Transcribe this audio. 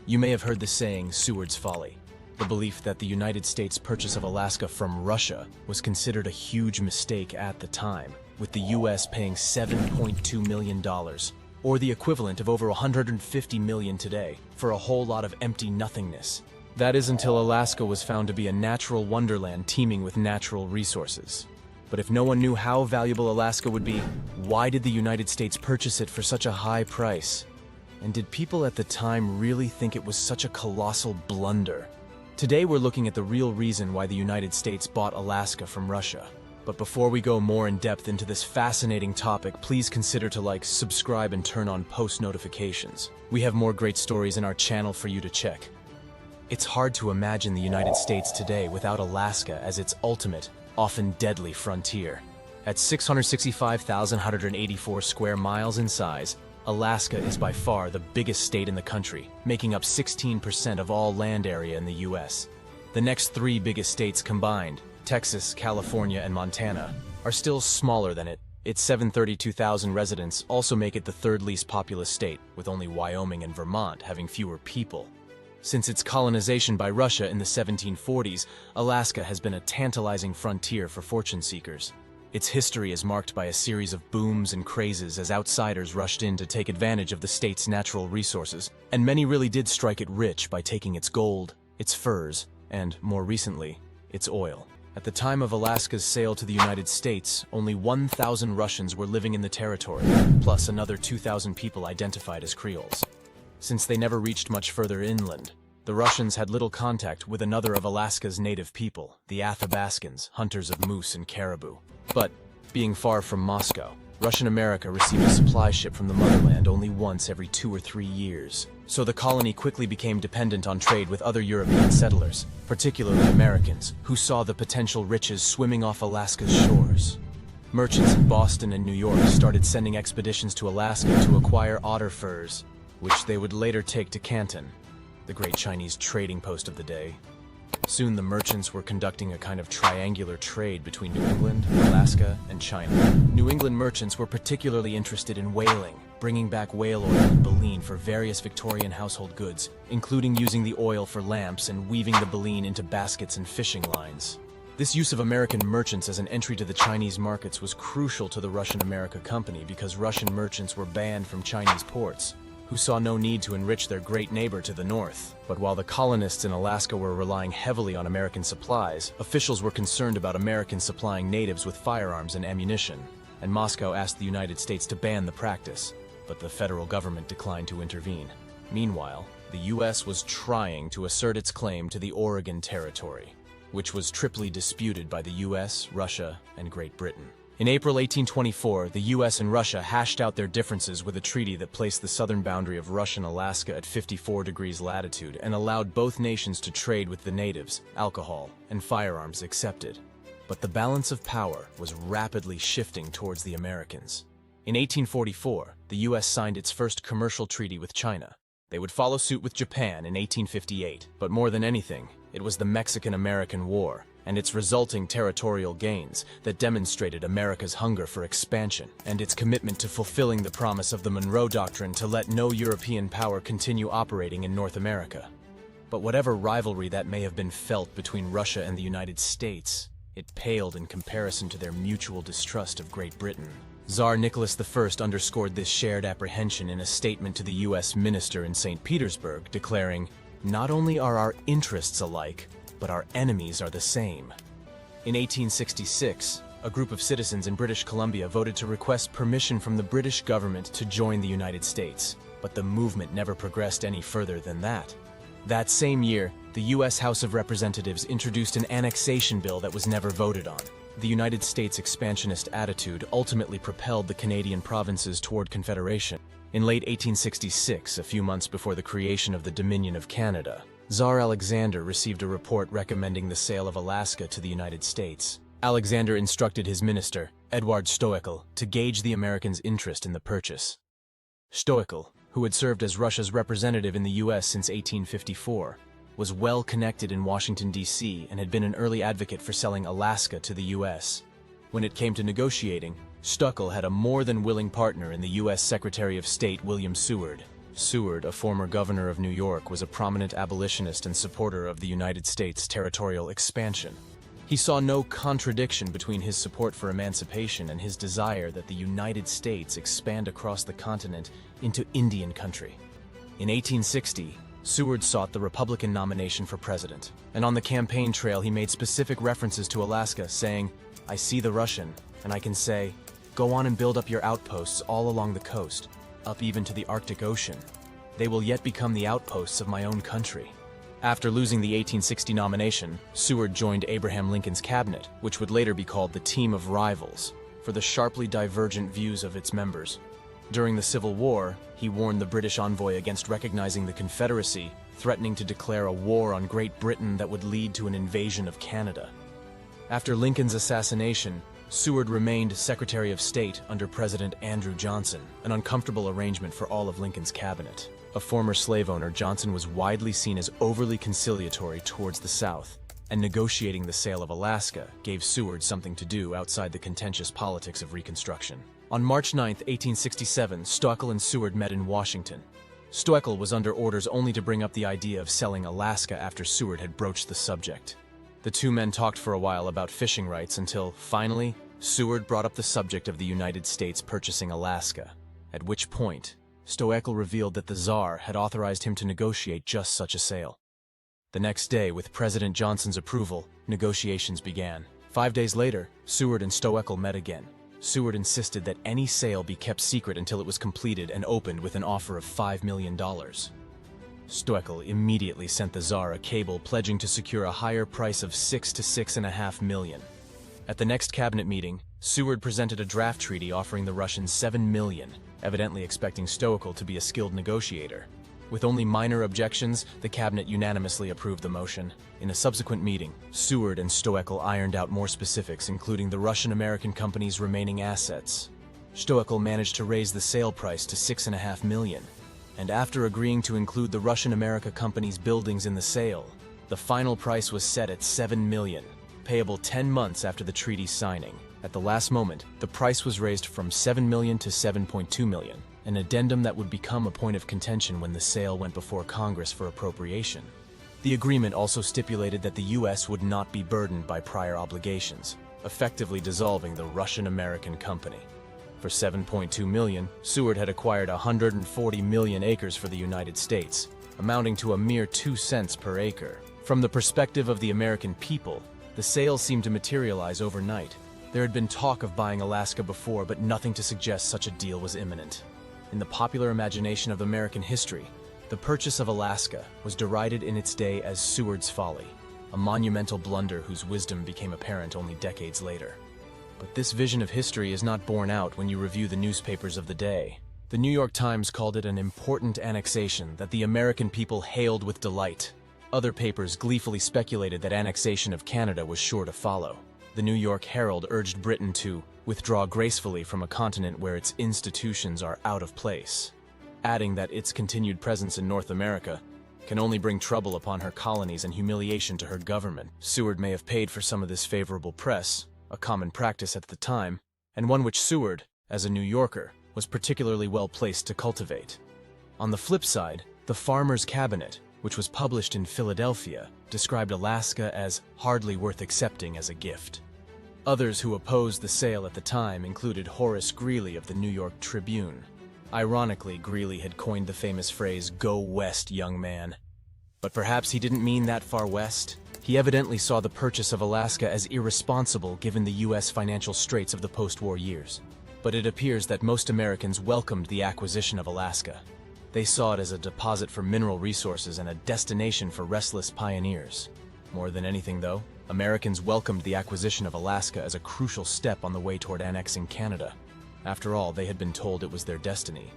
You may have heard the saying, Seward's Folly. The belief that the United States' purchase of Alaska from Russia was considered a huge mistake at the time, with the US paying $7.2 million, or the equivalent of over $150 million today, for a whole lot of empty nothingness. That is until Alaska was found to be a natural wonderland teeming with natural resources. But if no one knew how valuable Alaska would be, why did the United States purchase it for such a high price? And did people at the time really think it was such a colossal blunder? Today we're looking at the real reason why the United States bought Alaska from Russia. But before we go more in depth into this fascinating topic, please consider to like, subscribe, and turn on post notifications. We have more great stories in our channel for you to check. It's hard to imagine the United States today without Alaska as its ultimate, often deadly frontier. At 665,184 square miles in size, Alaska is by far the biggest state in the country, making up 16% of all land area in the US. The next three biggest states combined, Texas, California, and Montana, are still smaller than it. Its 732,000 residents also make it the third least populous state, with only Wyoming and Vermont having fewer people. Since its colonization by Russia in the 1740s, Alaska has been a tantalizing frontier for fortune seekers. Its history is marked by a series of booms and crazes as outsiders rushed in to take advantage of the state's natural resources, and many really did strike it rich by taking its gold, its furs, and, more recently, its oil. At the time of Alaska's sale to the United States, only 1,000 Russians were living in the territory, plus another 2,000 people identified as Creoles. Since they never reached much further inland, the Russians had little contact with another of Alaska's native people, the Athabascans, hunters of moose and caribou. But, being far from Moscow, Russian America received a supply ship from the motherland only once every 2 or 3 years. So the colony quickly became dependent on trade with other European settlers, particularly Americans, who saw the potential riches swimming off Alaska's shores. Merchants in Boston and New York started sending expeditions to Alaska to acquire otter furs, which they would later take to Canton, the great Chinese trading post of the day. Soon the merchants were conducting a kind of triangular trade between New England, Alaska, and China. New England merchants were particularly interested in whaling, bringing back whale oil and baleen for various Victorian household goods, including using the oil for lamps and weaving the baleen into baskets and fishing lines. This use of American merchants as an entry to the Chinese markets was crucial to the Russian America Company because Russian merchants were banned from Chinese ports, who saw no need to enrich their great neighbor to the north. But while the colonists in Alaska were relying heavily on American supplies, officials were concerned about Americans supplying natives with firearms and ammunition, and Moscow asked the United States to ban the practice, but the federal government declined to intervene. Meanwhile, the US was trying to assert its claim to the Oregon Territory, which was triply disputed by the US, Russia, and Great Britain. In April 1824, the US and Russia hashed out their differences with a treaty that placed the southern boundary of Russian Alaska at 54 degrees latitude and allowed both nations to trade with the natives, alcohol, and firearms accepted. But the balance of power was rapidly shifting towards the Americans. In 1844, the US signed its first commercial treaty with China. They would follow suit with Japan in 1858, but more than anything, it was the Mexican-American War and its resulting territorial gains that demonstrated America's hunger for expansion and its commitment to fulfilling the promise of the Monroe Doctrine to let no European power continue operating in North America. But whatever rivalry that may have been felt between Russia and the United States, it paled in comparison to their mutual distrust of Great Britain. Tsar Nicholas I underscored this shared apprehension in a statement to the US minister in St. Petersburg, declaring, "Not only are our interests alike, but our enemies are the same." In 1866, a group of citizens in British Columbia voted to request permission from the British government to join the United States, but the movement never progressed any further than that. That same year, the US House of Representatives introduced an annexation bill that was never voted on. The United States' expansionist attitude ultimately propelled the Canadian provinces toward Confederation. In late 1866, a few months before the creation of the Dominion of Canada, Tsar Alexander received a report recommending the sale of Alaska to the United States. Alexander instructed his minister, Edward Stoical, to gauge the Americans' interest in the purchase. Stoical, who had served as Russia's representative in the US since 1854, was well connected in Washington, D.C. and had been an early advocate for selling Alaska to the US. When it came to negotiating, Stoical had a more than willing partner in the U.S. Secretary of State William Seward. Seward, a former governor of New York, was a prominent abolitionist and supporter of the United States territorial expansion. He saw no contradiction between his support for emancipation and his desire that the United States expand across the continent into Indian country. In 1860, Seward sought the Republican nomination for president, and on the campaign trail he made specific references to Alaska, saying, "I see the Russian, and I can say, go on and build up your outposts all along the coast, up even to the Arctic Ocean. They will yet become the outposts of my own country." After losing the 1860 nomination, Seward joined Abraham Lincoln's cabinet, which would later be called the Team of Rivals, for the sharply divergent views of its members. During the Civil War, he warned the British envoy against recognizing the Confederacy, threatening to declare a war on Great Britain that would lead to an invasion of Canada. After Lincoln's assassination, Seward remained Secretary of State under President Andrew Johnson, an uncomfortable arrangement for all of Lincoln's cabinet. A former slave owner, Johnson was widely seen as overly conciliatory towards the South, and negotiating the sale of Alaska gave Seward something to do outside the contentious politics of Reconstruction. On March 9, 1867, Stoeckel and Seward met in Washington. Stoeckel was under orders only to bring up the idea of selling Alaska after Seward had broached the subject. The two men talked for a while about fishing rights until, finally, Seward brought up the subject of the United States purchasing Alaska, at which point, Stoeckel revealed that the Tsar had authorized him to negotiate just such a sale. The next day, with President Johnson's approval, negotiations began. 5 days later, Seward and Stoeckel met again. Seward insisted that any sale be kept secret until it was completed and opened with an offer of $5 million. Stoeckel immediately sent the Tsar a cable pledging to secure a higher price of $6 to $6.5 million. At the next cabinet meeting, Seward presented a draft treaty offering the Russians $7 million, evidently expecting Stoeckel to be a skilled negotiator. With only minor objections, the cabinet unanimously approved the motion. In a subsequent meeting, Seward and Stoeckel ironed out more specifics, including the Russian-American company's remaining assets. Stoeckel managed to raise the sale price to $6.5 million, and after agreeing to include the Russian-America company's buildings in the sale, the final price was set at $7 million, payable 10 months after the treaty signing. At the last moment, the price was raised from $7 million to $7.2 million, an addendum that would become a point of contention when the sale went before Congress for appropriation. The agreement also stipulated that the U.S. would not be burdened by prior obligations, effectively dissolving the Russian-American company. For $7.2 million, Seward had acquired 140 million acres for the United States, amounting to a mere 2 cents per acre. From the perspective of the American people, the sale seemed to materialize overnight. There had been talk of buying Alaska before, but nothing to suggest such a deal was imminent. In the popular imagination of American history, the purchase of Alaska was derided in its day as Seward's Folly, a monumental blunder whose wisdom became apparent only decades later. But this vision of history is not borne out when you review the newspapers of the day. The New York Times called it an important annexation that the American people hailed with delight. Other papers gleefully speculated that annexation of Canada was sure to follow. The New York Herald urged Britain to withdraw gracefully from a continent where its institutions are out of place, adding that its continued presence in North America can only bring trouble upon her colonies and humiliation to her government. Seward may have paid for some of this favorable press, a common practice at the time, and one which Seward, as a New Yorker, was particularly well placed to cultivate. On the flip side, the Farmer's Cabinet, which was published in Philadelphia, described Alaska as hardly worth accepting as a gift. Others who opposed the sale at the time included Horace Greeley of the New York Tribune. Ironically, Greeley had coined the famous phrase, "Go west, young man." But perhaps he didn't mean that far west. He evidently saw the purchase of Alaska as irresponsible given the U.S. financial straits of the post-war years. But it appears that most Americans welcomed the acquisition of Alaska. They saw it as a deposit for mineral resources and a destination for restless pioneers. More than anything, though, Americans welcomed the acquisition of Alaska as a crucial step on the way toward annexing Canada. After all, they had been told it was their destiny.